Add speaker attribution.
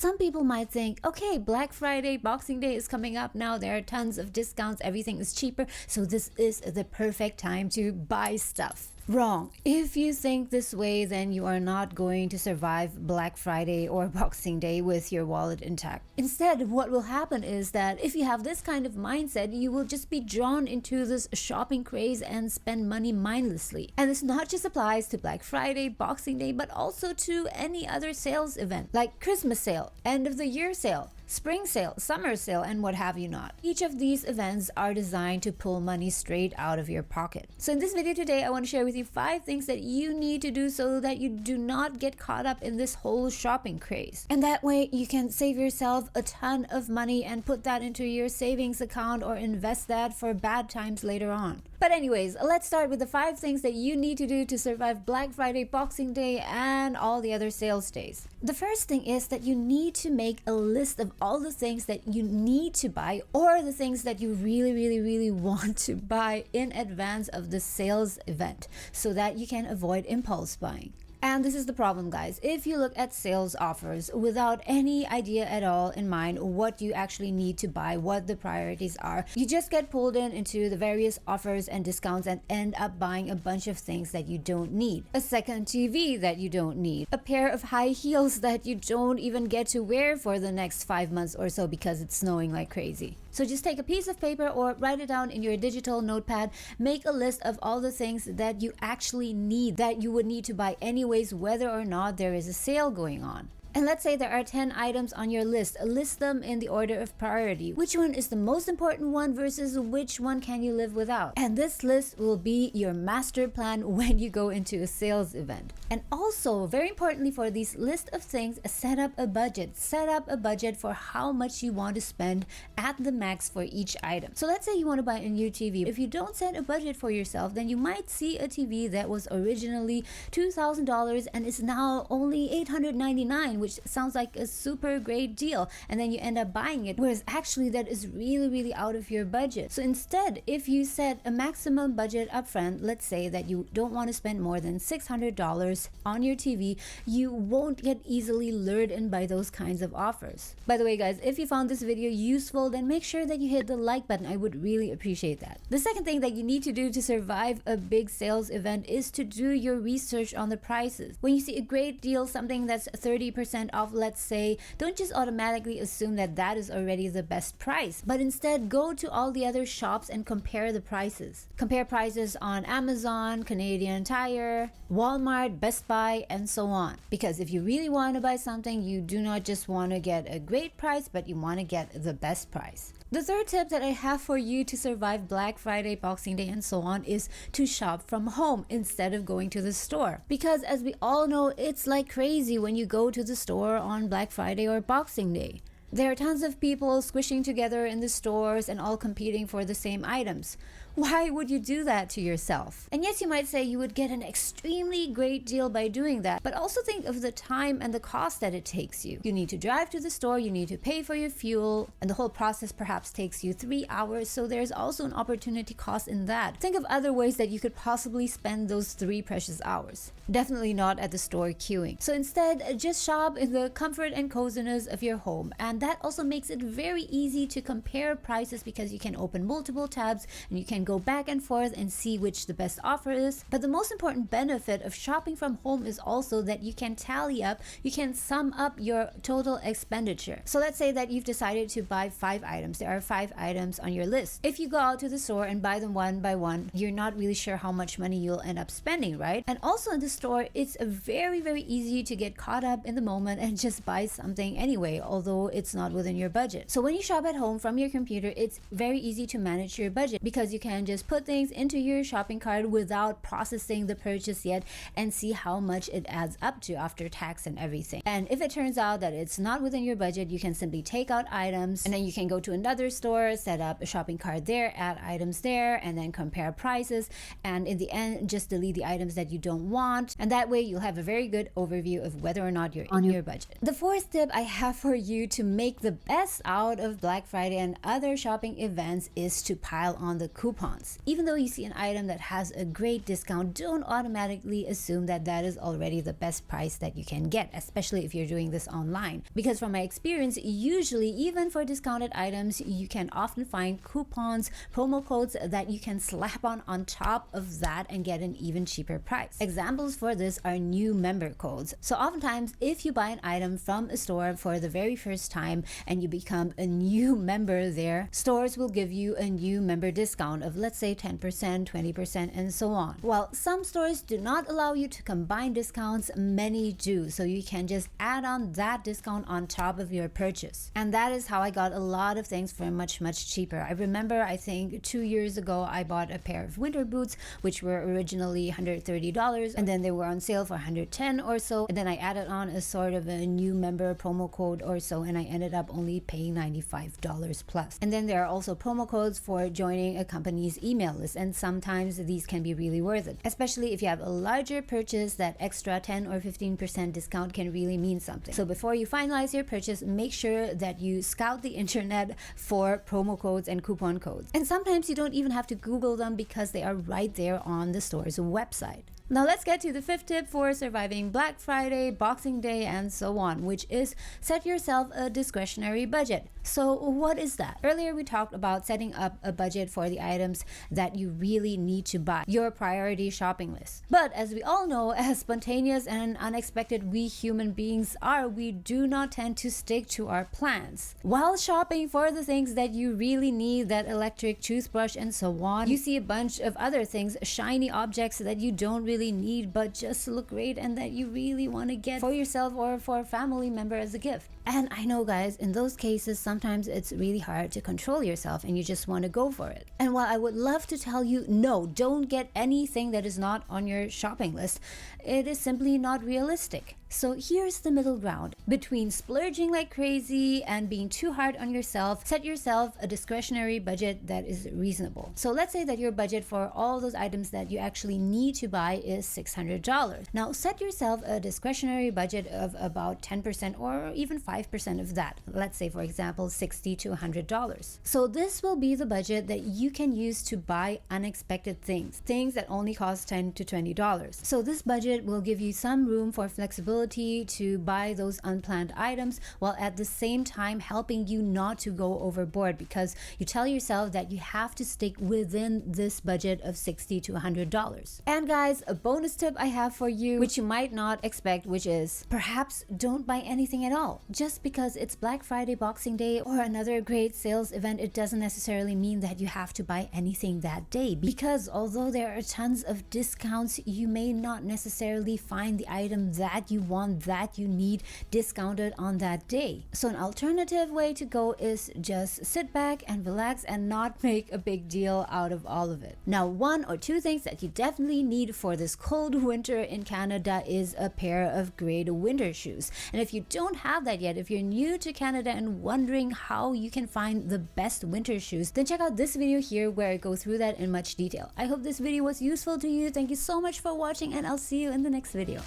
Speaker 1: Some people might think, okay, Black Friday, Boxing Day is coming up now. There are tons of discounts. Everything is cheaper. So this is the perfect time to buy stuff. Wrong. If you think this way, then you are not going to survive Black Friday or Boxing Day with your wallet intact. Instead, what will happen is that if you have this kind of mindset, you will just be drawn into this shopping craze and spend money mindlessly. And this not just applies to Black Friday, Boxing Day, but also to any other sales event like Christmas sale, end of the year sale, spring sale, summer sale, and what have you not. Each of these events are designed to pull money straight out of your pocket. So in this video today, I want to share with you 5 things that you need to do so that you do not get caught up in this whole shopping craze. And that way you can save yourself a ton of money and put that into your savings account or invest that for bad times later on. But anyways, let's start with the 5 things that you need to do to survive Black Friday, Boxing Day, and all the other sales days. The first thing is that you need to make a list of all the things that you need to buy or the things that you really want to buy in advance of the sales event so that you can avoid impulse buying. And this is the problem, guys. If you look at sales offers without any idea at all in mind what you actually need to buy, what the priorities are, you just get pulled into the various offers and discounts and end up buying a bunch of things that you don't need. A second TV that you don't need. A pair of high heels that you don't even get to wear for the next 5 months or so because it's snowing like crazy. So just take a piece of paper or write it down in your digital notepad. Make a list of all the things that you actually need, that you would need to buy anyways, whether or not there is a sale going on. And let's say there are 10 items on your list. List them in the order of priority. Which one is the most important one versus which one can you live without? And this list will be your master plan when you go into a sales event. And also, very importantly for these list of things, set up a budget. Set up a budget for how much you want to spend at the max for each item. So let's say you want to buy a new TV. If you don't set a budget for yourself, then you might see a TV that was originally $2,000 and is now only $899, which sounds like a super great deal, and then you end up buying it, whereas actually that is really out of your budget. So instead, if you set a maximum budget upfront, let's say that you don't want to spend more than $600 on your TV, you won't get easily lured in by those kinds of offers. By the way, guys, if you found this video useful, then make sure that you hit the like button. I would really appreciate that. The second thing that you need to do to survive a big sales event is to do your research on the prices. When you see a great deal, something that's 30% off, let's say, don't just automatically assume that that is already the best price, but instead go to all the other shops and compare the prices. Compare prices on Amazon, Canadian Tire, Walmart, Best Buy, and so on. Because if you really want to buy something, you do not just want to get a great price, but you want to get the best price. The third tip that I have for you to survive Black Friday, Boxing Day, and so on is to shop from home instead of going to the store. Because as we all know, it's like crazy when you go to the store on Black Friday or Boxing Day. There are tons of people squishing together in the stores and all competing for the same items. Why would you do that to yourself? And yes, you might say you would get an extremely great deal by doing that, but also think of the time and the cost that it takes you. You need to drive to the store, you need to pay for your fuel, and the whole process perhaps takes you 3 hours, so there's also an opportunity cost in that. Think of other ways that you could possibly spend those 3 precious hours. Definitely not at the store queuing. So instead, just shop in the comfort and coziness of your home, and that also makes it very easy to compare prices because you can open multiple tabs and you can go back and forth and see which the best offer is. But the most important benefit of shopping from home is also that you can tally up, you can sum up your total expenditure. So let's say that you've decided to buy 5 items. There are 5 items on your list. If you go out to the store and buy them one by one, you're not really sure how much money you'll end up spending, right? And also in the store, it's very easy to get caught up in the moment and just buy something anyway, although it's not within your budget. So when you shop at home from your computer, it's very easy to manage your budget because you can just put things into your shopping cart without processing the purchase yet and see how much it adds up to after tax and everything. And if it turns out that it's not within your budget, you can simply take out items and then you can go to another store, set up a shopping cart there, add items there, and then compare prices, and in the end just delete the items that you don't want, and that way you'll have a very good overview of whether or not you're on your budget. The fourth tip I have for you to make the best out of Black Friday and other shopping events is to pile on the coupons. coupons. Even though you see an item that has a great discount, don't automatically assume that that is already the best price that you can get, especially if you're doing this online. Because from my experience, usually even for discounted items, you can often find coupons, promo codes that you can slap on top of that and get an even cheaper price. Examples for this are new member codes. So oftentimes, if you buy an item from a store for the very first time and you become a new member there, stores will give you a new member discount of, let's say, 10%, 20%, and so on. While some stores do not allow you to combine discounts, many do. So you can just add on that discount on top of your purchase. And that is how I got a lot of things for much cheaper. I remember, I think 2 years ago, I bought a pair of winter boots, which were originally $130, and then they were on sale for $110 or so. And then I added on a sort of a new member promo code or so, and I ended up only paying $95 plus. And then there are also promo codes for joining a company's email list, and sometimes these can be really worth it. Especially if you have a larger purchase, that extra 10 or 15% discount can really mean something. So before you finalize your purchase, make sure that you scout the internet for promo codes and coupon codes. And sometimes you don't even have to Google them because they are right there on the store's website. Now let's get to the fifth tip for surviving Black Friday, Boxing Day, and so on, which is set yourself a discretionary budget. So what is that? Earlier we talked about setting up a budget for the items that you really need to buy, your priority shopping list. But as we all know, as spontaneous and unexpected we human beings are, we do not tend to stick to our plans. While shopping for the things that you really need, that electric toothbrush and so on, you see a bunch of other things, shiny objects that you don't really need but just look great and that you really want to get for yourself or for a family member as a gift. And I know, guys, in those cases sometimes it's really hard to control yourself and you just want to go for it. And while I would love to tell you, no, don't get anything that is not on your shopping list, it is simply not realistic. So here's the middle ground. Between splurging like crazy and being too hard on yourself, set yourself a discretionary budget that is reasonable. So let's say that your budget for all those items that you actually need to buy is $600. Now set yourself a discretionary budget of about 10% or even 5% of that. Let's say, for example, $60 to $100. So this will be the budget that you can use to buy unexpected things that only cost $10 to $20. So this budget will give you some room for flexibility to buy those unplanned items, while at the same time helping you not to go overboard, because you tell yourself that you have to stick within this budget of $60 to $100. And guys, a bonus tip I have for you, which you might not expect, which is perhaps don't buy anything at all. Just because it's Black Friday, Boxing Day, or another great sales event, it doesn't necessarily mean that you have to buy anything that day, because although there are tons of discounts, you may not necessarily find the item that you want, that you need, discounted on that day. So an alternative way to go is just sit back and relax and not make a big deal out of all of it. Now, 1 or 2 things that you definitely need for this cold winter in Canada is a pair of great winter shoes. And if you don't have that yet, if you're new to Canada and wondering how you can find the best winter shoes, then check out this video here where I go through that in much detail. I hope this video was useful to you. Thank you so much for watching, and I'll see you in the next video.